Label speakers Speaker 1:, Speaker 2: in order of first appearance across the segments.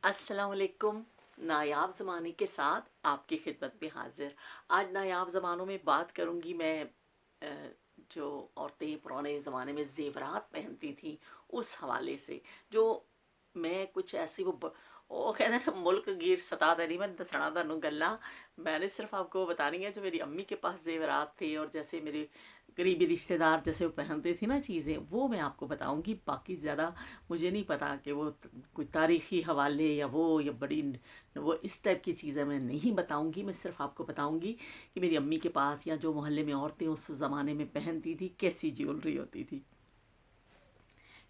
Speaker 1: अस्सलाम वालेकुम। नायाब ज़माने के साथ आपकी खिदमत में हाज़िर। आज नायाब ज़मानों में बात करूँगी मैं जो औरतें पुराने ज़माने में ज़ेवरात पहनती थीं उस हवाले से। जो मैं कुछ ऐसी वो कहते हैं ना, मुल्क गिर सता नहीं मैं दसना तुहानू गल्लां। मैंने सिर्फ आपको बतानी है जो मेरी अम्मी के पास ज़ेवरात थे और जैसे मेरे करीबी रिश्तेदार जैसे वो पहनते थे ना चीज़ें, वो मैं आपको बताऊंगी। बाकी ज़्यादा मुझे नहीं पता कि वो कोई तारीख़ी हवाले या वो या बड़ी वो इस टाइप की चीज़ें मैं नहीं बताऊंगी। मैं सिर्फ आपको बताऊंगी कि मेरी अम्मी के पास या जो मोहल्ले में औरतें उस ज़माने में पहनती थी कैसी ज्वेलरी होती थी।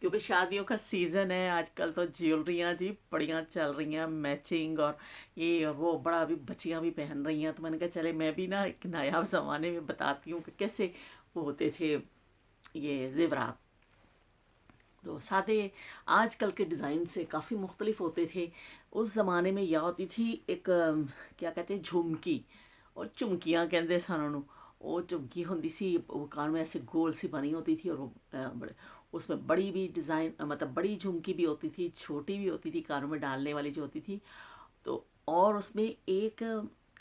Speaker 1: क्योंकि शादियों का सीज़न है आजकल, तो ज्वेलरियाँ जी बढ़िया चल रही हैं, मैचिंग और ये और वो, बड़ा अभी बच्चियाँ भी पहन रही हैं। तो मैंने कहा चले मैं भी ना एक नायाब ज़माने में बताती हूँ कि कैसे वो होते थे ये ज़ेवरात। तो सादे आजकल के डिज़ाइन से काफ़ी मुख्तलिफ होते थे। उस ज़माने में यह होती थी एक क्या कहते हैं, झुमकी और झुमकियाँ कहते सन उन्होंने। वो झुमकी होती सी, वो कान में ऐसे गोल सी बनी होती थी और वो बड़े उसमें बड़ी भी डिज़ाइन, मतलब बड़ी झुमकी भी होती थी, छोटी भी होती थी, कानों में डालने वाली जो होती थी। तो और उसमें एक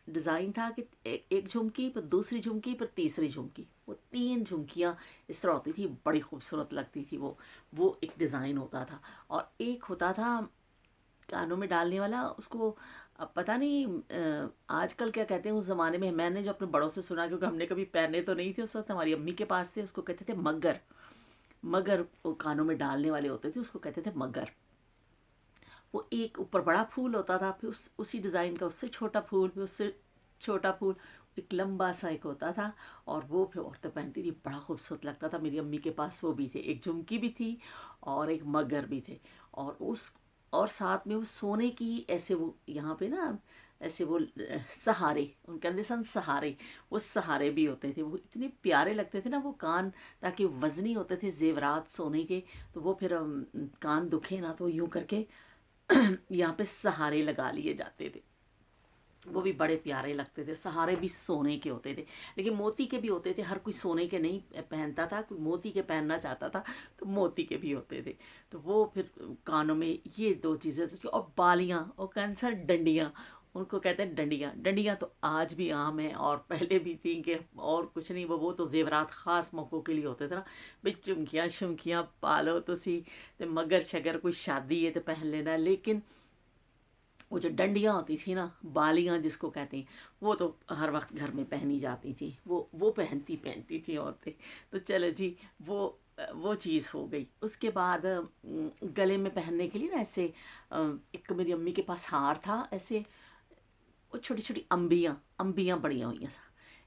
Speaker 1: डिज़ाइन था कि एक झुमकी पर दूसरी झुमकी पर तीसरी झुमकी, वो तीन झुमकियाँ इस तरह होती थी, बड़ी खूबसूरत लगती थी वो एक डिज़ाइन होता था। और एक होता था कानों में डालने वाला, उसको अब पता नहीं आजकल क्या कहते हैं। उस ज़माने में मैंने जो अपने बड़ों से सुना, क्योंकि हमने कभी पहने तो नहीं थे उस वक्त, हमारी अम्मी के पास थे, उसको कहते थे मगर। मगर वो कानों में डालने वाले होते थे, उसको कहते थे मगर। वो एक ऊपर बड़ा फूल होता था, फिर उसी डिज़ाइन का उससे छोटा फूल, फिर उससे छोटा फूल, एक लंबा सा एक होता था। और वो फिर औरतें पहनती थी, बड़ा खूबसूरत लगता था। मेरी अम्मी के पास वो भी थे, एक झुमकी भी थी और एक मगर भी थे। और उस और साथ में वो सोने की ऐसे वो यहाँ पे ना ऐसे वो सहारे, उन कहते सन सहारे, वो सहारे भी होते थे। वो इतने प्यारे लगते थे ना वो कान, ताकि वज़नी होते थे ज़ेवरात सोने के। तो वो फिर कान दुखे ना तो यूँ करके यहाँ पे सहारे लगा लिए जाते थे। वो भी बड़े प्यारे लगते थे। सहारे भी सोने के होते थे, लेकिन मोती के भी होते थे। हर कोई सोने के नहीं पहनता था, कोई मोती के पहनना चाहता था तो मोती के भी होते थे। तो वो फिर कानों में ये दो चीज़ें थी। और बालियाँ और कैंसर डंडियाँ, उनको कहते हैं डंडियाँ। डंडियाँ तो आज भी आम है और पहले भी थी कि और कुछ नहीं, वो तो ज़ेवरात ख़ास मौक़ों के लिए होते थे ना भाई। झुमकियाँ शुमकियाँ पालो तुसी ते मगर शगर कोई शादी है तो पहन लेना। लेकिन वो जो डंडियाँ होती थी ना, बालियाँ जिसको कहते हैं, वो तो हर वक्त घर में पहनी जाती थी। वो पहनती थी औरतें। तो चलो जी, वो चीज़ हो गई। उसके बाद गले में पहनने के लिए ना ऐसे एक मेरी अम्मी के पास हार था ऐसे। वो छोटी छोटी अम्बियाँ अम्बियाँ बड़ी हुई हैं सा,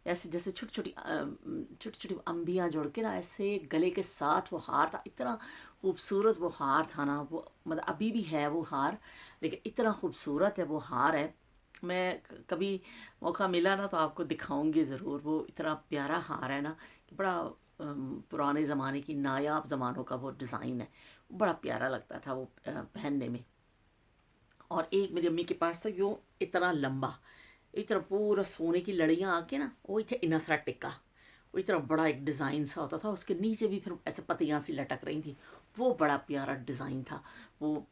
Speaker 1: ऐसे जैसे छोटी छोटी अम्बियाँ जोड़ के ना ऐसे गले के साथ वो हार था। इतना खूबसूरत वो हार था ना, वो मतलब अभी भी है वो हार, लेकिन इतना खूबसूरत है वो हार है। मैं कभी मौका मिला ना तो आपको दिखाऊंगी ज़रूर। वो इतना प्यारा हार है ना कि बड़ा पुराने ज़माने की, नायाब ज़मानों का वो डिज़ाइन है। बड़ा प्यारा लगता था वो पहनने में। और एक मेरी अम्मी के पास था यूँ इतना लंबा, इतना पूरा सोने की लड़ियाँ आके ना, वो इतने इतना सारा टिक्का, वो इतना बड़ा एक डिज़ाइन सा होता था। उसके नीचे भी फिर ऐसे पत्तियाँ सी लटक रही थी। वो बड़ा प्यारा डिज़ाइन था। वो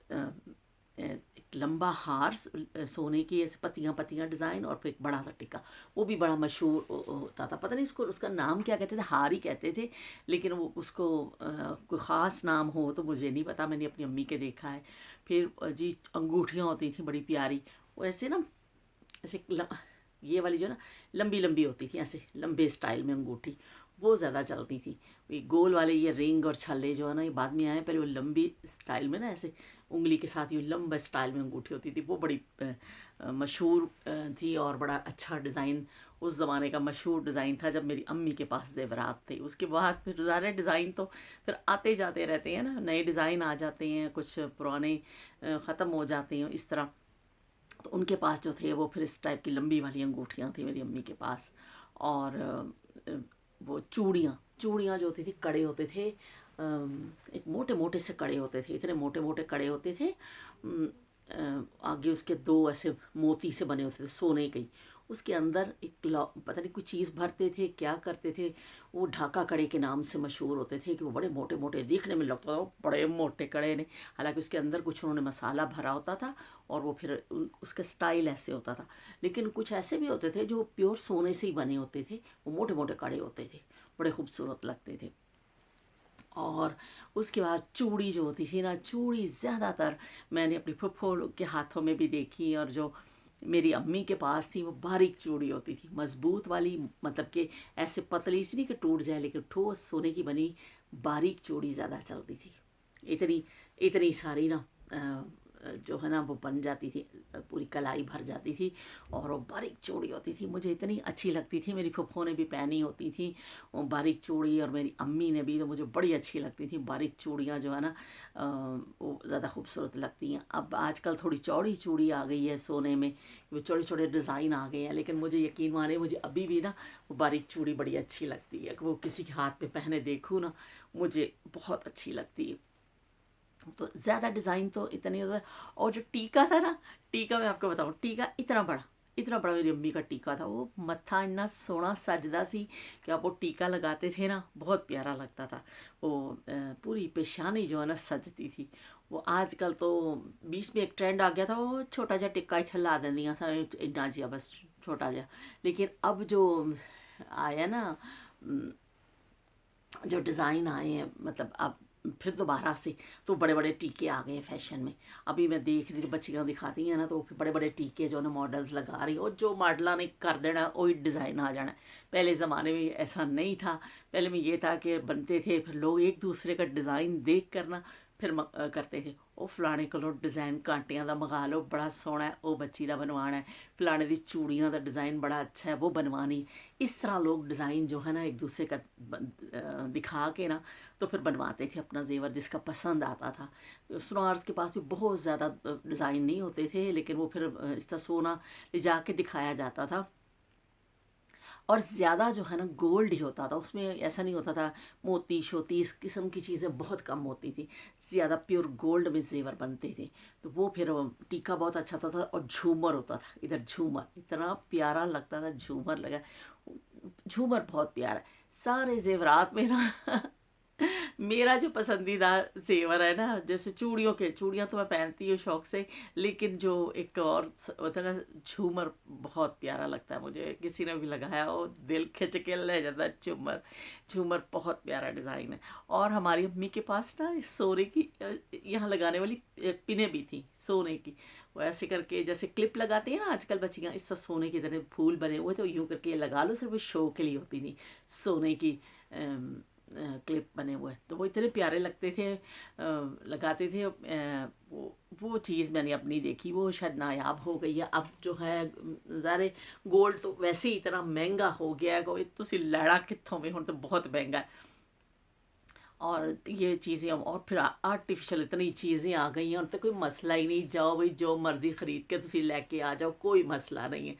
Speaker 1: एक लंबा हार सोने की ऐसे पत्तियाँ पत्तियाँ डिज़ाइन और फिर एक बड़ा सा टिक्का। वो भी बड़ा मशहूर होता था। पता नहीं उसको उसका नाम क्या कहते थे, हार ही कहते थे। लेकिन वो उसको कोई ख़ास नाम हो तो मुझे नहीं पता, मैंने अपनी अम्मी के देखा है। फिर जी अंगूठियाँ होती थी बड़ी प्यारी, वो ऐसे ना ऐसे ये वाली जो ना लंबी लंबी होती थी, ऐसे लंबे स्टाइल में अंगूठी, वो ज़्यादा चलती थी। ये गोल वाले ये रिंग और छल्ले जो है ना, ये बाद में आए। पहले वो लंबी स्टाइल में ना ऐसे उंगली के साथ ये लंबा स्टाइल में अंगूठी होती थी, वो बड़ी मशहूर थी और बड़ा अच्छा डिज़ाइन उस ज़माने का मशहूर डिज़ाइन था जब मेरी अम्मी के पास ज़ेवरात थे। उसके बाद फिर ज़्यादा डिज़ाइन तो फिर आते जाते रहते हैं ना, नए डिज़ाइन आ जाते हैं, कुछ पुराने ख़त्म हो जाते हैं इस तरह। तो उनके पास जो थे वो फिर इस टाइप की लंबी वाली अंगूठियाँ थी मेरी अम्मी के पास। और वो चूड़ियाँ चूड़ियाँ जो होती थी, कड़े होते थे, एक मोटे मोटे से कड़े होते थे, इतने मोटे मोटे कड़े होते थे। آگے اس کے 2 ایسے موتی سے بنے ہوتے تھے سونے کے ہی، اس کے اندر ایک پتہ نہیں کوئی چیز بھرتے تھے، کیا کرتے تھے، وہ ڈھاکا کڑے کے نام سے مشہور ہوتے تھے کہ وہ بڑے موٹے موٹے دیکھنے میں لگتا تھا وہ بڑے موٹے کڑے نے، حالانکہ اس کے اندر کچھ انہوں نے مسالہ بھرا ہوتا تھا اور وہ پھر اس کا سٹائل ایسے ہوتا تھا. لیکن کچھ ایسے بھی ہوتے تھے جو پیور سونے سے ہی بنے ہوتے تھے، وہ موٹے موٹے کڑے ہوتے تھے، بڑے خوبصورت لگتے تھے. اور اس کے بعد چوڑی جو ہوتی تھی نا، چوڑی زیادہ تر میں نے اپنی پھپھو کے ہاتھوں میں بھی دیکھی، اور جو میری امی کے پاس تھی وہ باریک چوڑی ہوتی تھی، مضبوط والی، مطلب کہ ایسے پتلی سی نہیں کہ ٹوٹ جائے، لیکن ٹھوس سونے کی بنی باریک چوڑی زیادہ چلتی تھی. اتنی اتنی ساری نا جو ہے نا وہ بن جاتی تھی، پوری کلائی بھر جاتی تھی، اور وہ باریک چوڑی ہوتی تھی، مجھے اتنی اچھی لگتی تھی. میری پھپھو نے بھی پہنی ہوتی تھی وہ باریک چوڑی، اور میری امی نے بھی، تو مجھے بڑی اچھی لگتی تھی باریک چوڑیاں جو ہے نا، وہ زیادہ خوبصورت لگتی ہیں. اب آج کل تھوڑی چوڑی چوڑی آ گئی ہے سونے میں، وہ چوڑے چوڑے ڈیزائن آ گئے ہیں، لیکن مجھے یقین مانے مجھے ابھی بھی نا وہ باریک چوڑی بڑی اچھی لگتی ہے، کہ وہ کسی کے ہاتھ پہ پہنے دیکھوں نا مجھے بہت اچھی لگتی ہے. تو زیادہ ڈیزائن تو اتنے ہوتا ہے. اور جو ٹیکا تھا نا، ٹیکا میں آپ کو بتاؤں، ٹیکا اتنا بڑا میری امی کا ٹیکا تھا، وہ متھا اتنا سونا سجدا سی کہ آپ وہ ٹیکا لگاتے تھے نا بہت پیارا لگتا تھا. وہ پوری پیشانی جو ہے نا سجتی تھی. وہ آج کل تو بیچ میں ایک ٹرینڈ آ گیا تھا، وہ چھوٹا جا ٹکا ہی لا دیا سا اتنا جیا، بس چھوٹا جا. لیکن اب جو آیا نا، جو ڈیزائن آئے ہیں، مطلب اب پھر دوبارہ سے تو بڑے بڑے ٹیکے آ گئے ہیں فیشن میں. ابھی میں دیکھ رہی تھی بچیاں دکھاتی ہیں نا، تو بڑے بڑے ٹیکے جو ہے نا ماڈلز لگا رہی، اور جو ماڈلاں نے کر دینا وہی ڈیزائن آ جانا. پہلے زمانے میں ایسا نہیں تھا. پہلے میں یہ تھا کہ بنتے تھے، پھر لوگ ایک دوسرے کا ڈیزائن دیکھ کرنا پھر کرتے تھے. وہ فلانے کلو ڈیزائن کانٹیاں دا منگا لو، بڑا سونا ہے، وہ بچی دا بنوانا ہے. فلانے دی چوڑیاں دا ڈیزائن بڑا اچھا ہے، وہ بنوانی. اس طرح لوگ ڈیزائن جو ہے نا ایک دوسرے کا دکھا کے نا تو پھر بنواتے تھے اپنا زیور جس کا پسند آتا تھا. سنارز کے پاس بھی بہت زیادہ ڈیزائن نہیں ہوتے تھے، لیکن وہ پھر اس طرح سونا لے جا کے دکھایا جاتا تھا. اور زیادہ جو ہے نا گولڈ ہی ہوتا تھا، اس میں ایسا نہیں ہوتا تھا موتی شوتی، اس قسم کی چیزیں بہت کم ہوتی تھی. زیادہ پیور گولڈ میں زیور بنتے تھے. تو وہ پھر ٹیکا بہت اچھا ہوتا تھا. اور جھومر ہوتا تھا، ادھر جھومر اتنا پیارا لگتا تھا، جھومر لگا، جھومر بہت پیارا ہے. سارے زیورات میں نا میرا جو پسندیدہ زیور ہے نا، جیسے چوڑیاں تو میں پہنتی ہوں شوق سے، لیکن جو ایک اور ہوتا ہے نا جھومر، بہت پیارا لگتا ہے مجھے. کسی نے بھی لگایا وہ دل کھچ کے لے جاتا ہے. جھومر بہت پیارا ڈیزائن ہے. اور ہماری امی کے پاس نا سونے کی یہاں لگانے والی پنیں بھی تھیں سونے کی. وہ ایسے کر کے جیسے کلپ لگاتے ہیں نا آج کل بچیاں، اس طرح سونے کی طرح پھول بنے ہوئے تو یوں کر کے لگا لو، صرف شو کے لیے ہوتی تھی سونے کی کلپ بنے ہوئے. تو وہ اتنے پیارے لگتے تھے، لگاتے تھے. وہ چیز میں نے اپنی دیکھی، وہ شاید نایاب ہو گئی ہے. اب جو ہے ظاہر گولڈ تو ویسے ہی اتنا مہنگا ہو گیا ہے کہ تسی لینا کتوں میں، ہوں تو بہت مہنگا ہے. اور یہ چیزیں اور پھر آرٹیفیشل اتنی چیزیں آ گئی ہیں، اور تو کوئی مسئلہ ہی نہیں. جاؤ بھائی جو مرضی خرید کے تسی لے کے آ جاؤ، کوئی مسئلہ نہیں ہے.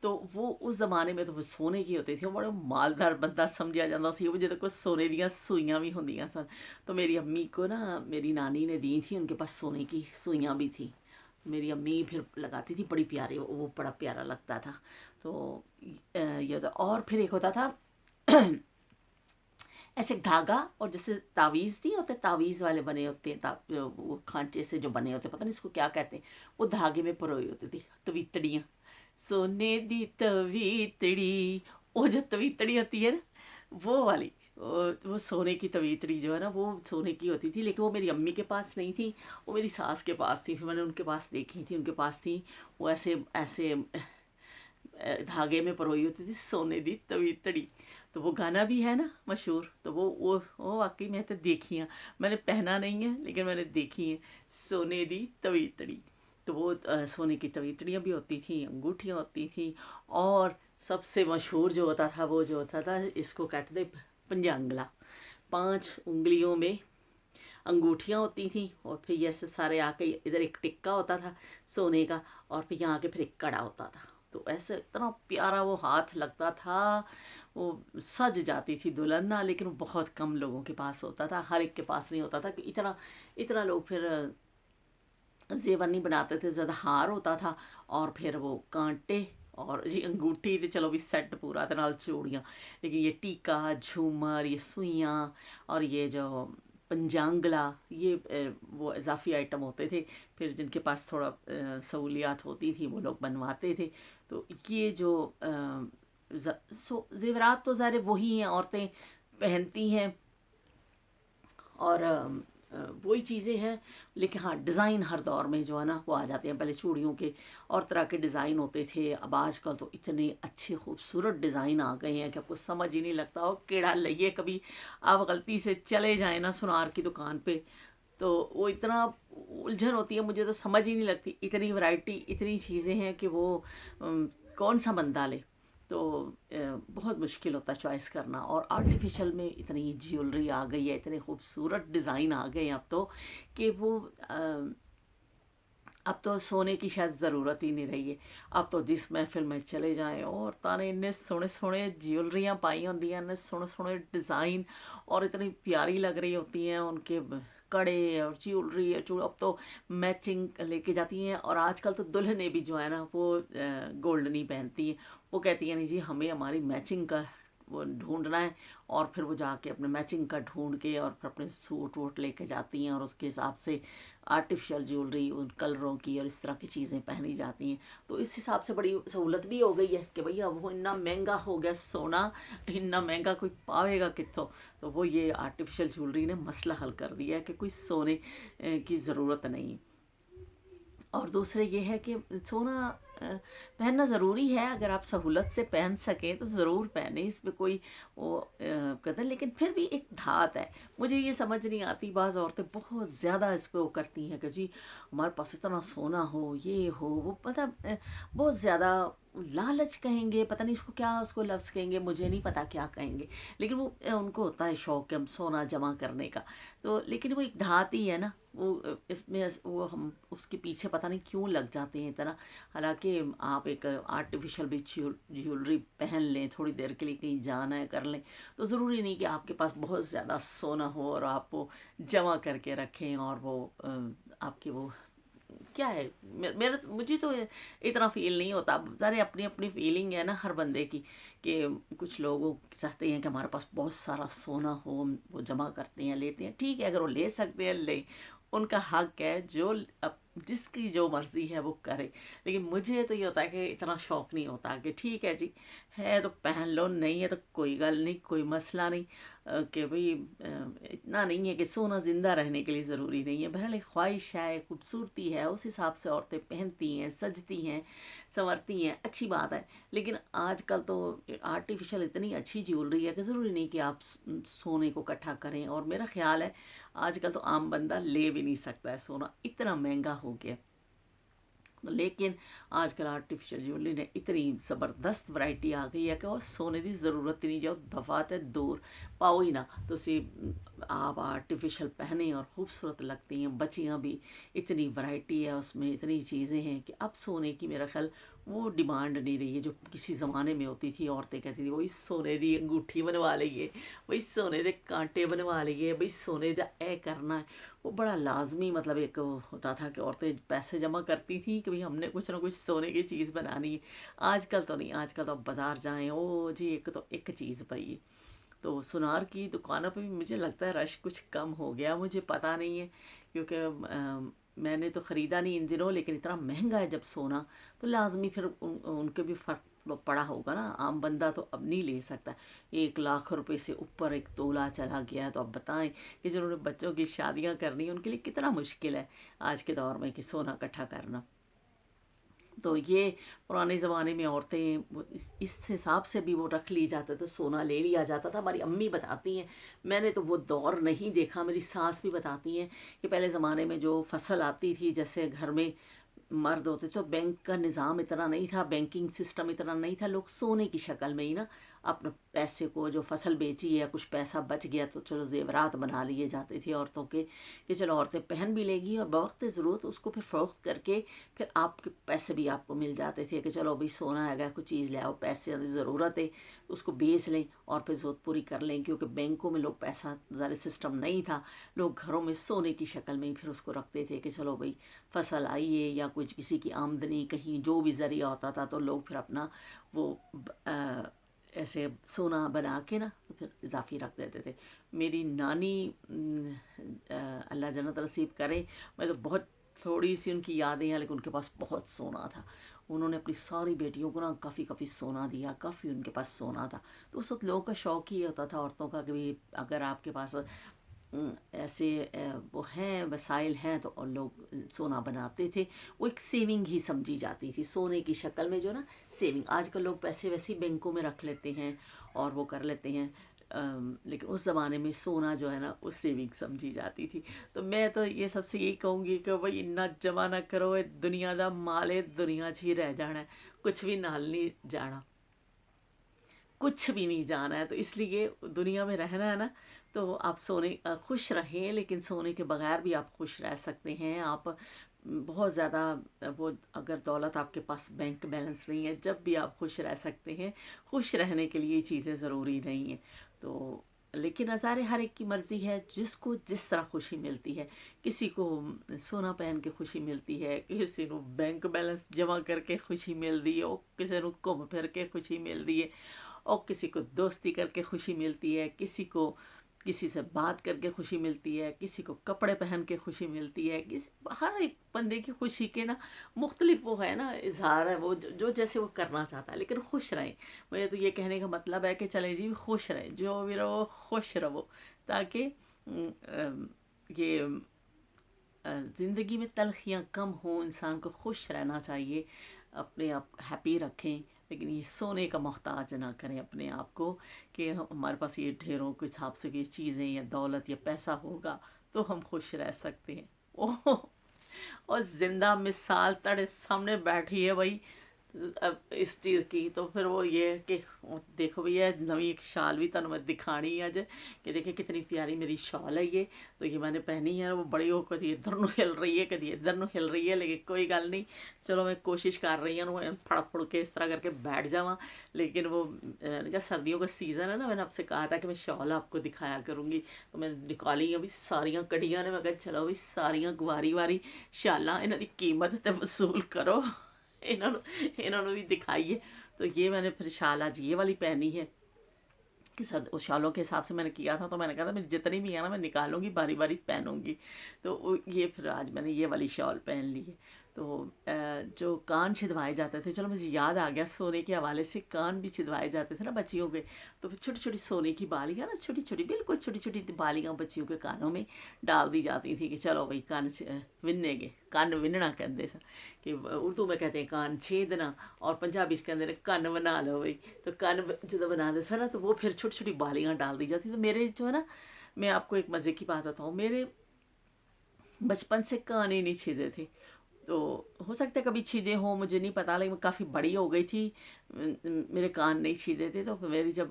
Speaker 1: تو وہ اس زمانے میں تو وہ سونے کی ہوتی تھی، وہ بڑا مالدار بندہ سمجھا جاتا سی. وہ جدوں کوئی سونے دیاں سوئیاں بھی ہوندیاں سن. تو میری امی کو نا میری نانی نے دی تھی، ان کے پاس سونے کی سوئیاں بھی تھیں. میری امی پھر لگاتی تھی، بڑی پیاری، وہ بڑا پیارا لگتا تھا. تو یہ تو. اور پھر ایک ہوتا تھا ایسے دھاگا، اور جیسے تعویذ نہیں ہوتے، تعویذ والے بنے ہوتے ہیں، وہ کھانچے سے جو بنے ہوتے ہیں، پتہ نہیں اس کو کیا کہتے ہیں، وہ دھاگے میں پروئی ہوتی تھی تویتڑیاں. سونے دی تویتڑی، وہ جو تویتڑی ہوتی ہے نا وہ والی، وہ سونے کی تویتڑی جو ہے نا وہ سونے کی ہوتی تھی. لیکن وہ میری امی کے پاس نہیں تھی، وہ میری ساس کے پاس تھی. پھر میں نے ان کے پاس دیکھی تھی، ان کے پاس تھی وہ ایسے ایسے دھاگے میں پروئی ہوتی تھی، سونے دی تویتڑی. تو وہ گانا بھی ہے نا مشہور. تو وہ واقعی میں تو دیکھی ہیں، میں نے پہنا نہیں ہے لیکن میں نے دیکھی ہیں، سونے دی تویتڑی. تو وہ سونے کی تویتڑیاں بھی ہوتی تھیں، انگوٹھیاں ہوتی تھیں. اور سب سے مشہور جو ہوتا تھا وہ جو ہوتا تھا، اس کو کہتے تھے پنجانگلا. 5 انگلیوں میں انگوٹھیاں ہوتی تھیں، اور پھر یہ سارے آ کے ادھر ایک ٹکا ہوتا تھا سونے کا، اور پھر یہاں آ کے پھر ایک کڑا ہوتا تھا. تو ایسے اتنا پیارا وہ ہاتھ لگتا تھا، وہ سج جاتی تھی دلہن نا. لیکن وہ بہت کم لوگوں کے پاس ہوتا تھا، ہر ایک کے پاس نہیں ہوتا تھا کہ اتنا لوگ پھر जेवर नहीं बनाते थे, ज़्यादा हार होता था और फिर वो कांटे और जी अंगूठी तो चलो भी सेट पूरा था, नाल चूड़ियाँ। लेकिन ये टीका, झूमर, ये सुइयाँ और ये जो पंजांगला, ये वो इजाफी आइटम होते थे। फिर जिनके पास थोड़ा सहूलियात होती थी वो लोग बनवाते थे। तो ये जो जेवरात तो ज़ाहिर वही हैं, औरतें पहनती हैं और वही चीज़ें हैं। लेकिन हाँ, डिज़ाइन हर दौर में जो है ना वो आ जाते हैं। पहले चूड़ियों के और तरह के डिज़ाइन होते थे, अब आजकल तो इतने अच्छे खूबसूरत डिज़ाइन आ गए हैं कि आपको समझ ही नहीं लगता हो केड़ा लइए। कभी आप गलती से चले जाएँ ना सुनार की दुकान पे, तो वो इतना उलझन होती है, मुझे तो समझ ही नहीं लगती। इतनी वैरायटी, इतनी चीज़ें हैं कि वो कौन सा बंदा ले। तो बहुत मुश्किल होता है चॉइस करना। और आर्टिफिशियल में इतनी ज्वेलरी आ गई है, इतने खूबसूरत डिज़ाइन आ गए हैं अब तो कि वो अब तो सोने की शायद ज़रूरत ही नहीं रही है। अब तो जिस महफिल में चले जाएं औरतां ने इन्ने सोहने सोहने ज्वेलरियाँ पाई होंदी हैं, इन्ने सोहने सोहने डिज़ाइन, और इतनी प्यारी लग रही होती हैं उनके कड़े और ज्वेलरी अब तो मैचिंग लेके जाती हैं। और आजकल तो दुल्हनें भी जो है ना वो गोल्ड नहीं पहनती हैं, वो कहती हैं नहीं जी हमें हमारी मैचिंग का वो ढूंढना है। और फिर वो जाके अपने मैचिंग का ढूंढ के और फिर अपने सूट वूट लेके जाती हैं और उसके हिसाब से आर्टिफिशियल ज्वेलरी उन कलरों की और इस तरह की चीज़ें पहनी जाती हैं। तो इस हिसाब से बड़ी सहूलत भी हो गई है कि भैया वो इतना महंगा हो गया सोना, इतना महंगा कोई पावेगा कितों। तो वो ये आर्टिफिशियल ज्वेलरी ने मसला हल कर दिया है कि कोई सोने की ज़रूरत नहीं। और दूसरे ये है कि सोना पहनना ज़रूरी है, अगर आप सहूलत से पहन सकें तो ज़रूर पहने, इसमें कोई वो कहते हैं। लेकिन फिर भी एक धात है, मुझे ये समझ नहीं आती। बाज़ औरतें बहुत ज़्यादा इस पर वो करती हैं कि जी हमारे पास इतना सोना हो, ये हो वो, मतलब बहुत ज़्यादा लालच कहेंगे, पता नहीं उसको क्या, उसको लफ्ज़ कहेंगे, मुझे नहीं पता क्या कहेंगे। लेकिन वो उनको होता है शौक़ कि हम सोना जमा करने का। तो लेकिन वो एक धात ही है ना, वो इसमें वो हम उसके पीछे पता नहीं क्यों लग जाते हैं इतना। हालांकि आप एक आर्टिफिशियल भी ज्वेलरी पहन लें, थोड़ी देर के लिए कहीं जाना है कर लें, तो ज़रूरी नहीं कि आपके पास बहुत ज़्यादा सोना हो और आप वो जमा करके रखें और वो आपकी वो क्या है। मेरा मुझे तो इतना फील नहीं होता। सारे अपनी अपनी फीलिंग है ना हर बंदे की, कि कुछ लोग चाहते हैं कि हमारे पास बहुत सारा सोना हो, वो जमा करते हैं, लेते हैं। ठीक है, अगर वो ले सकते हैं ले, उनका हक है, जो अब जिसकी जो मर्ज़ी है वो करे। लेकिन मुझे तो ये होता है कि इतना शौक़ नहीं होता कि ठीक है जी है तो पहन लो, नहीं है तो कोई गल नहीं, कोई मसला नहीं। कि भाई इतना नहीं है कि सोना ज़िंदा रहने के लिए ज़रूरी नहीं है। बहरहाल एक ख्वाहिश है, खूबसूरती है, उस हिसाब से औरतें पहनती हैं, सजती हैं, संवरती हैं, अच्छी बात है। लेकिन आजकल तो आर्टिफिशियल इतनी अच्छी ज्वेलरी है कि ज़रूरी नहीं कि आप सोने को इकट्ठा करें। और मेरा ख़्याल है आजकल तो आम बंदा ले भी नहीं सकता है, सोना इतना महंगा हो गया। लेकिन आजकल आर्टिफिशियल ज्वेलरी ने इतनी ज़बरदस्त वैरायटी आ गई है कि और सोने की ज़रूरत ही नहीं, जाओ दफात है दूर पाओ ही ना तो सी आप आर्टिफिशियल पहने और ख़ूबसूरत लगती हैं। बच्चियाँ भी, इतनी वैरायटी है उसमें, इतनी चीज़ें हैं कि अब सोने की मेरा ख्याल वो डिमांड नहीं रही है जो किसी ज़माने में होती थी। औरतें कहती थी वही सोने की अंगूठी बनवा लीए, वही सोने के कांटे बनवा लीए, भाई सोने का ए करना है। वो बड़ा लाजमी मतलब एक होता था कि औरतें पैसे जमा करती थी कि भाई हमने कुछ ना कुछ सोने की चीज़ बनानी है। आजकल तो नहीं, आजकल तो आप बाज़ार जाएँ, ओ जी एक तो एक चीज़ पाइए। तो सुनार की दुकानों पे भी मुझे लगता है रश कुछ कम हो गया, मुझे पता नहीं है क्योंकि मैंने तो ख़रीदा नहीं इन दिनों। लेकिन इतना महंगा है जब सोना, तो लाजमी फिर उनके भी फ़र्क पड़ा होगा ना। आम बंदा तो अब नहीं ले सकता। 1 लाख रुपए से ऊपर एक तोला चला गया है, तो अब बताएं कि जिन्होंने बच्चों की शादियां करनी है उनके लिए कितना मुश्किल है आज के दौर में कि सोना इकट्ठा करना। तो ये पुराने ज़माने में औरतें इस हिसाब से भी वो रख ली जाता था, सोना ले लिया जाता था। हमारी अम्मी बताती हैं, मैंने तो वो दौर नहीं देखा, मेरी सास भी बताती हैं कि पहले ज़माने में जो फसल आती थी, जैसे घर में मर्द होते तो बैंक का निज़ाम इतना नहीं था, बैंकिंग सिस्टम इतना नहीं था, लोग सोने की शक्ल में ही ना अपने पैसे को, जो फसल बेची है कुछ पैसा बच गया तो चलो ज़ेवरात बना लिए जाते थे औरतों के, कि चलो औरतें पहन भी लेंगी और बवक्त ज़रूरत उसको फिर फ़रोख्त करके फिर आपके पैसे भी आपको मिल जाते थे कि चलो भाई सोना है, कुछ चीज़ ले आओ, पैसे की ज़रूरत है उसको बेच लें और फिर ज़रूरत पूरी कर लें। क्योंकि बैंकों में लोग पैसा ज़्यादा सिस्टम नहीं था, लोग घरों में सोने की शक्ल में ही फिर उसको रखते थे कि चलो भाई फसल आई है या कुछ किसी की आमदनी कहीं जो भी ज़रिया होता था तो लोग फिर अपना वो ऐसे सोना बना के ना तो फिर इजाफी रख देते थे। मेरी नानी अल्लाह जन्नत नसीब करे, मैं तो बहुत थोड़ी सी उनकी यादें हैं लेकिन उनके पास बहुत सोना था। उन्होंने अपनी सारी बेटियों को ना काफ़ी सोना दिया, काफ़ी उनके पास सोना था। तो उस वक्त लोगों का शौक़ ही होता था औरतों का कि भाई अगर आपके पास ऐसे वो हैं वसाइल हैं तो और लोग सोना बनाते थे। वो एक सेविंग ही समझी जाती थी, सोने की शक्ल में जो ना सेविंग। आजकल लोग पैसे वैसे ही बैंकों में रख लेते हैं और वो कर लेते हैं, लेकिन उस ज़माने में सोना जो है ना वो सेविंग समझी जाती थी। तो मैं तो ये सबसे यही कहूँगी कि भाई इन्ना जमा ना करो, ये दुनिया दा माल है, दुनिया 'च ही रह जाना है, कुछ भी नाल नहीं जाना, कुछ भी नहीं जाना है। तो इसलिए दुनिया में रहना है ना तो आप खुश रहें, लेकिन सोने के बगैर भी आप खुश रह सकते हैं। आप बहुत ज़्यादा वो अगर दौलत आपके पास बैंक बैलेंस नहीं है, जब भी आप खुश रह सकते हैं। खुश रहने के लिए ये चीज़ें ज़रूरी नहीं हैं। तो लेकिन नज़ारे हर एक की मर्ज़ी है, जिसको जिस तरह खुशी मिलती है। किसी को सोना पहन के खुशी मिलती है, किसी को बैंक बैलेंस जमा करके खुशी मिलती है, और किसी को घूम फिर के खुशी मिलती है, और किसी को दोस्ती करके खुशी मिलती है, किसी को किसी से बात करके खुशी मिलती है, किसी को कपड़े पहन के खुशी मिलती है। हर एक बंदे की खुशी के ना मुख्तलिफ वो है ना इजहार है, वो जो जैसे वो करना चाहता है, लेकिन खुश रहें। मुझे तो ये कहने का मतलब है कि चले जी खुश रहें, जो भी रहो खुश रहो, ताकि ये ज़िंदगी में तलखियाँ कम हों। इंसान को खुश रहना चाहिए, अपने आप हैप्पी रखें, लेकिन ये सोने का मोहताज ना करें अपने आप को कि हमारे पास ये ढेरों के हिसाब से ये चीज़ें या दौलत या पैसा होगा तो हम खुश रह सकते हैं। ओह, और ज़िंदा मिसाल तेरे सामने बैठी है भाई अब इस चीज़ की। तो फिर वो ये है कि देखो भैया नवी एक शाल भी तुहानू मैं दिखानी है अज, कि देखिए कितनी प्यारी मेरी शाल है ये। तो ये मैंने पहनी है, वो बड़ी हो कभी इधर नू हिल रही है कभी इधर नू हिल रही है, लेकिन कोई गल नहीं, चलो मैं कोशिश कर रही हूँ फड़ फुड़ के इस तरह करके बैठ जावा। लेकिन वो जब सर्दियों का सीज़न है ना, मैंने आपसे कहा था कि मैं शॉल आपको दिखाया करूँगी, तो मैं निकाली अभी सारियाँ कड़ियाँ ने। मैं कहा चलो भी सारियाँ वारी वारी शालां इन्हां दी कीमत ते वसूल करो, इन्होंने भी दिखाई है। तो ये मैंने फिर शाल आज ये वाली पहनी है कि सर उस शालों के हिसाब से मैंने किया था, तो मैंने कहा था मैं जितनी भी है ना मैं निकालूंगी बारी बारी पहनूंगी। तो ये फिर आज मैंने ये वाली शॉल पहन ली है। तो जो कान छिदवाए जाते थे, चलो मुझे याद आ गया, सोने के हवाले से कान भी छिदवाए जाते थे ना बच्चियों के। तो फिर छोटी छोटी सोने की बालियाँ ना, छोटी छोटी बिल्कुल छोटी छोटी बालियाँ बच्चियों के कानों में डाल दी जाती थी कि चलो भाई कान विनने के, कान विनना कहते सा, कि उर्दू में कहते हैं कान छेदना, और पंजाबी से कहते हैं कन बना लो भाई। तो कन जो बनाते सा ना, तो वो फिर छोटी छोटी बालियाँ डाल दी जाती। तो मेरे जो है ना, मैं आपको एक मज़े की बात बताऊँ, मेरे बचपन से कान ही नहीं छेदे थे। तो हो सकता है कभी छीदे हों, मुझे नहीं पता, लेकिन मैं काफ़ी बड़ी हो गई थी, मेरे कान नहीं छीदे थे। तो मेरी जब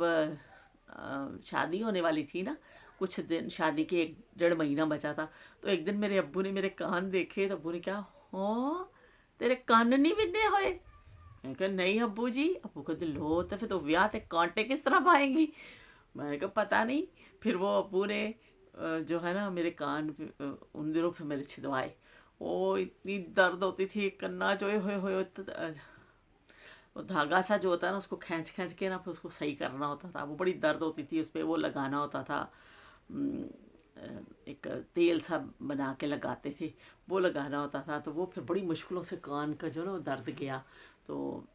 Speaker 1: शादी होने वाली थी ना, कुछ दिन शादी के 1 डेढ़ महीना बचा था, तो एक दिन मेरे अब्बू ने मेरे कान देखे, तो अब्बू ने कहा हो तेरे कान नहीं बिन्ने हुए। मैंने कहा नहीं अब्बू जी। अब्बू कहते लो तो फिर तो ब्याह ते कांटे किस तरह पाएंगी। मैंने कहा पता नहीं। फिर वो अब्बू ने जो है ना मेरे कान उन दिनों फिर मेरे छिदवाए। ओ इतनी दर्द होती थी कन्ना जो होए वो धागा सा जो होता है ना, उसको खींच खींच के ना फिर उसको सही करना होता था। वो बड़ी दर्द होती थी, उस पर वो लगाना होता था, एक तेल सा बना के लगाते थे, वो लगाना होता था। तो वो फिर बड़ी मुश्किलों से कान का जो ना वो दर्द गया। तो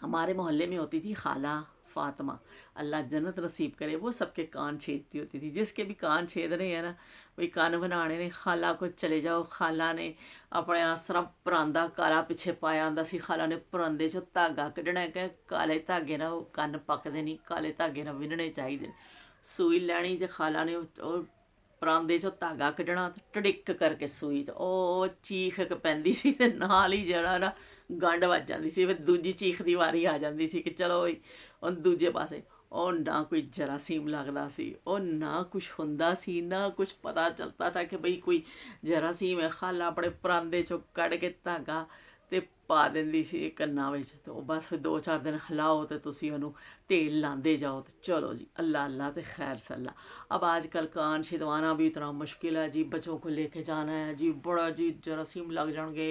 Speaker 1: हमारे मोहल्ले में होती थी खाला फातिमा, अल्लाह जन्नत नसीब करे, वो सबके कान छेदती होती थी। जिसके भी कान छेद रहे हैं ना, वही कान बनाने ने खाला को चले जाओ। खाला ने अपने इस तरह परांदा काला पिछे पाया आंदा सी, खाला ने परांदे चो धागा कड्ढना कि काले धागे ना कन्न पकदे नहीं, काले धागे ना विन्नने चाहिए। सूई लैनी ते खाला ने ਪਰਾਂਦੇ 'ਚੋਂ ਧਾਗਾ ਕੱਢਣਾ ਤੇ ਟੜਿੱਕ ਕਰਕੇ ਸੂਈ ਤੇ ਉਹ ਚੀਖ ਇੱਕ ਪੈਂਦੀ ਸੀ ਤੇ ਨਾਲ ਹੀ ਜਿਹੜਾ ਨਾ ਗੰਢ ਵੱਜ ਜਾਂਦੀ ਸੀ। ਫਿਰ ਦੂਜੀ ਚੀਖ ਦੀ ਵਾਰੀ ਆ ਜਾਂਦੀ ਸੀ ਕਿ ਚਲੋ ਬਈ ਹੁਣ ਦੂਜੇ ਪਾਸੇ। ਉਹ ਨਾ ਕੋਈ ਜਰਾਸੀਮ ਲੱਗਦਾ ਸੀ, ਉਹ ਨਾ ਕੁਛ ਹੁੰਦਾ ਸੀ, ਨਾ ਕੁਛ ਪਤਾ ਚੱਲਦਾ था ਕਿ ਬਈ ਕੋਈ ਜਰਾਸੀਮ ਹੈ। ਖਾਲਾ ਆਪਣੇ ਪਰਾਂਦੇ 'ਚੋਂ ਕੱਢ ਕੇ ਧਾਗਾ ਤੇ ਪਾ ਦਿੰਦੀ ਸੀ ਕੰਨਾਂ ਵਿੱਚ, ਤੇ ਉਹ ਬਸ ਫਿਰ 2-4 ਦਿਨ ਹਿਲਾਓ ਤੇ ਤੁਸੀਂ ਉਹਨੂੰ तेल लाते जाओ तो चलो जी अल्लाह अल्लाह तो खैर सल्ला। अब आजकल कान छिदवाना भी इतना मुश्किल है जी, बच्चों को लेके जाना है जी, बड़ा जी जरासीम लग जाएंगे।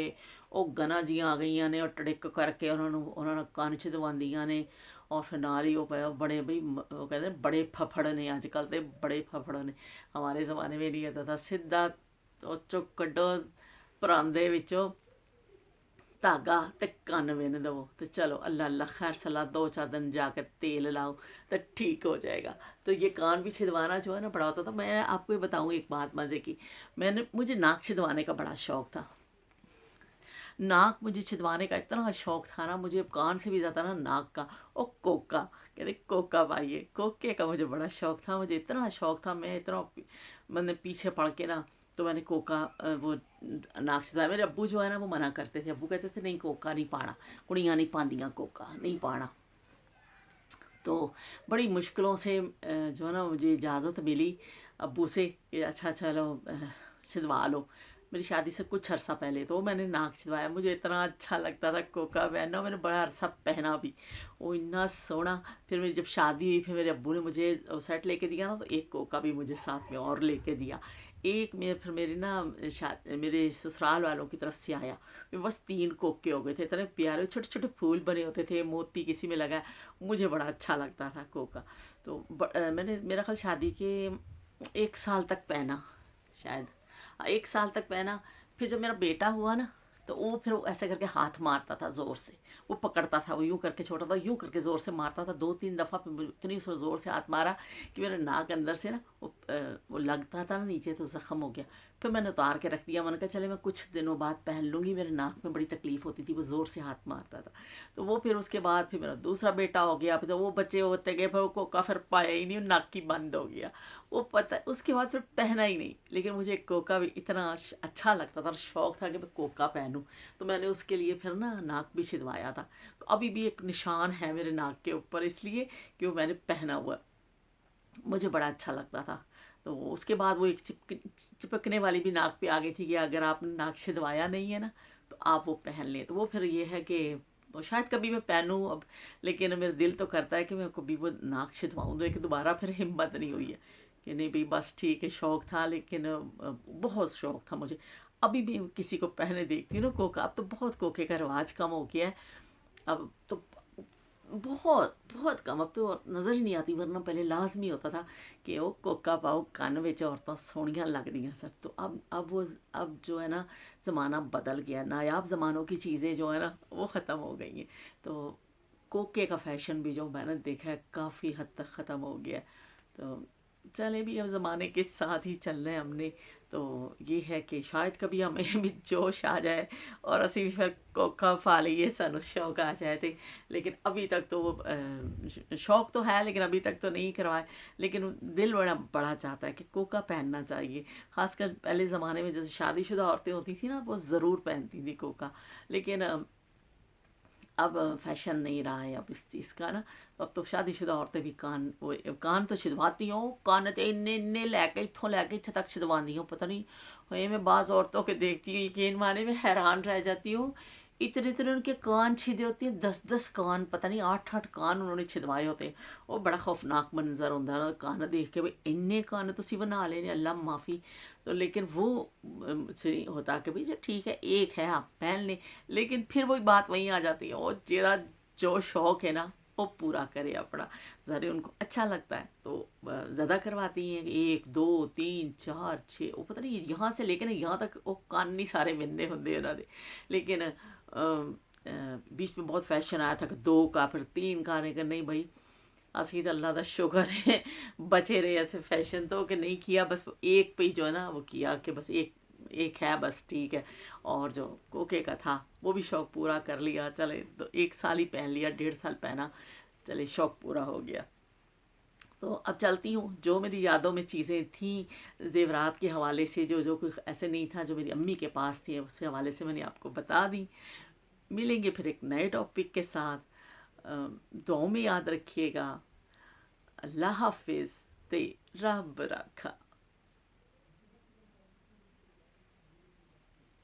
Speaker 1: वो गना जी आ गई ने और टड़िक करके उन्होंने कान छिदवादियाँ ने और फिर नाल ही वो बड़े बई वो कहते बड़े फफड़ ने अजकल तो बड़े फफड़ ने। हमारे ज़माने में नहीं होता था, सीधा चो कड्डो परांदे विचों धागा ते कन्न बिन दो तो चलो अल्लाह अल्लाह खैर सलाह, 2-4 दिन जाकर तेल लाओ तो ठीक हो जाएगा। तो ये कान भी छिदवाना जो है ना बड़ा होता था। मैं आपको ये बताऊँ एक बात मज़े की, मुझे नाक छिदवाने का बड़ा शौक़ था। नाक मुझे छिदवाने का इतना शौक़ था ना, मुझे कान से भी ज़्यादा ना नाक का। और कोका कहते कोका पाइए, कोके का मुझे बड़ा शौक़ था। मुझे इतना शौक़ था, मैं इतना मैंने पीछे पड़ के ना तो मैंने कोका वो नाक छिदवाया। मेरे अब्बू जो है ना वो मना करते थे, अब्बू कहते थे नहीं कोका नहीं पाना, कुड़ियाँ नहीं पादियाँ कोका नहीं पाना। तो बड़ी मुश्किलों से जो है ना मुझे इजाज़त मिली अब्बू से कि अच्छा चलो छिदवा लो। मेरी शादी से कुछ अरसा पहले तो मैंने नाक छिदवाया। मुझे इतना अच्छा लगता था कोका पहनना, मैंने बड़ा अरसा पहना भी, वो इतना सोना। फिर मेरी जब शादी हुई फिर मेरे अब्बू ने मुझे सेट लेके दिया ना, तो एक कोका भी मुझे साथ में और लेके दिया। एक फिर मेरी ना मेरे ससुराल वालों की तरफ से आया, फिर बस 3 कोके हो गए थे। इतने प्यारे छोटे छोटे फूल बने होते थे, मोती किसी में लगा। मुझे बड़ा अच्छा लगता था कोका। तो मैंने मेरा ख्याल शादी के 1 साल तक पहना, शायद 1 साल तक पहना। फिर जब मेरा बेटा हुआ ना तो वो फिर ऐसे करके हाथ मारता था ज़ोर से, वो पकड़ता था, वो यूँ करके छोटा था, यूँ करके ज़ोर से मारता था 2-3 दफ़ा। फिर इतनी ज़ोर से हाथ मारा कि मेरे नाक अंदर से ना वो लगता था ना नीचे, तो ज़ख़म हो गया। फिर मैंने उतार के रख दिया, मैंने कहा चले मैं कुछ दिनों बाद पहन लूँगी। मेरे नाक में बड़ी तकलीफ़ होती थी, वो ज़ोर से हाथ मारता था। तो वो फिर उसके बाद फिर मेरा दूसरा बेटा हो गया, फिर तो वो बच्चे होते गए, फिर वो कोका फिर पाया ही नहीं, नाक की बंद हो गया वो। पता उसके बाद फिर पहना ही नहीं। लेकिन मुझे कोका भी इतना अच्छा लगता था, शौक़ था कि मैं कोका पहनूं। तो मैंने उसके लिए फिर ना नाक भी छिदवाया था। तो अभी भी एक निशान है मेरे नाक के ऊपर, इसलिए कि वो मैंने पहना हुआ, मुझे बड़ा अच्छा लगता था। तो उसके बाद वो एक चिपकने वाली भी नाक पे आ गई थी कि अगर आपने नाक छिदवाया नहीं है ना तो आप वो पहन लें। तो वो फिर ये है कि वो शायद कभी मैं पहनूं अब, लेकिन मेरा दिल तो करता है कि मैं कभी वो नाक छिदवाऊँ। तो एक दोबारा फिर हिम्मत नहीं हुई है कि नहीं भाई बस ठीक है, शौक़ था लेकिन बहुत शौक़ था मुझे। अभी भी किसी को पहने देखती हूँ ना कोका, अब तो बहुत कोके का रिवाज कम हो गया है। अब तो बहुत बहुत कम, अब तो नज़र ही नहीं आती, वरना पहले लाजमी होता था कि वो कोका पाओ कान विच, औरतां सोहणियां लगदियां सर। तो अब जो है ना ज़माना बदल गया, नायाब ज़मानों की चीज़ें जो है ना वो ख़त्म हो गई हैं। तो कोके का फ़ैशन भी जो मैंने देखा है काफ़ी हद तक ख़त्म हो गया है। तो चले भी अब ज़माने के साथ ही चलना है हमने। तो ये है कि शायद कभी हमें भी जोश आ जाए और असी भी फिर कोका पा लीए, सानू शौक आ जाए। तो लेकिन अभी तक तो वो शौक़ तो है लेकिन अभी तक तो नहीं करवाए। लेकिन दिल बड़ा बड़ा चाहता है कि कोका पहनना चाहिए। ख़ासकर पहले ज़माने में जैसे शादीशुदा औरतें होती थी ना वो ज़रूर पहनती थी कोका। लेकिन अब फैशन नहीं रहा है अब इस चीज़ का ना। अब तो शादीशुदा औरतें भी कान तो छिदवाती हो, कान तो इन्ने इन्ने लैके इत्थों लैके इत्थे तक छिदवाती हो। पता नहीं ये मैं बाज़ औरतों के देखती हूँ, यकीन माने मैं हैरान रह जाती हूँ। इतने इतने उनके कान छिदे होते हैं, 10-10 कान, पता नहीं 8-8 कान उन्होंने छिदवाए होते हैं। वो बड़ा खौफनाक मंजर होता है कान देख के, भाई इन्ने कान तो बना लेने, अल्लाह माफ़ी। तो लेकिन वो मुझसे नहीं होता कि भाई जो ठीक है एक है आप पहन लें। लेकिन फिर वही बात वहीं आ जाती है, वो जेरा जो शौक़ है ना वो पूरा करे अपना। ज़रा उनको अच्छा लगता है तो ज़्यादा करवाती हैं, 1 2 3 4 6, वो पता नहीं यहाँ से लेकर यहाँ तक वो कान नहीं सारे मिलने होंगे उन्होंने। लेकिन बीच में बहुत फैशन आया था कि 2 का फिर 3 का, लेकिन नहीं भाई असी तो अल्लाह का शुक्र है बचे रहे ऐसे फैशन तो कि नहीं किया। बस एक पे ही जो है ना वो किया कि बस एक है बस ठीक है। और जो कोके का था वो भी शौक़ पूरा कर लिया। चले तो 1 साल ही पहन लिया, 1.5 साल पहना, चले शौक़ पूरा हो गया। تو اب چلتی ہوں، جو میری یادوں میں چیزیں تھیں زیورات کے حوالے سے، جو کوئی ایسے نہیں تھا جو میری امی کے پاس تھی، اس کے حوالے سے میں نے آپ کو بتا دی۔ ملیں گے پھر ایک نئے ٹاپک کے ساتھ، دعاؤں میں یاد رکھیے گا۔ اللہ حافظ، تے رب رکھا۔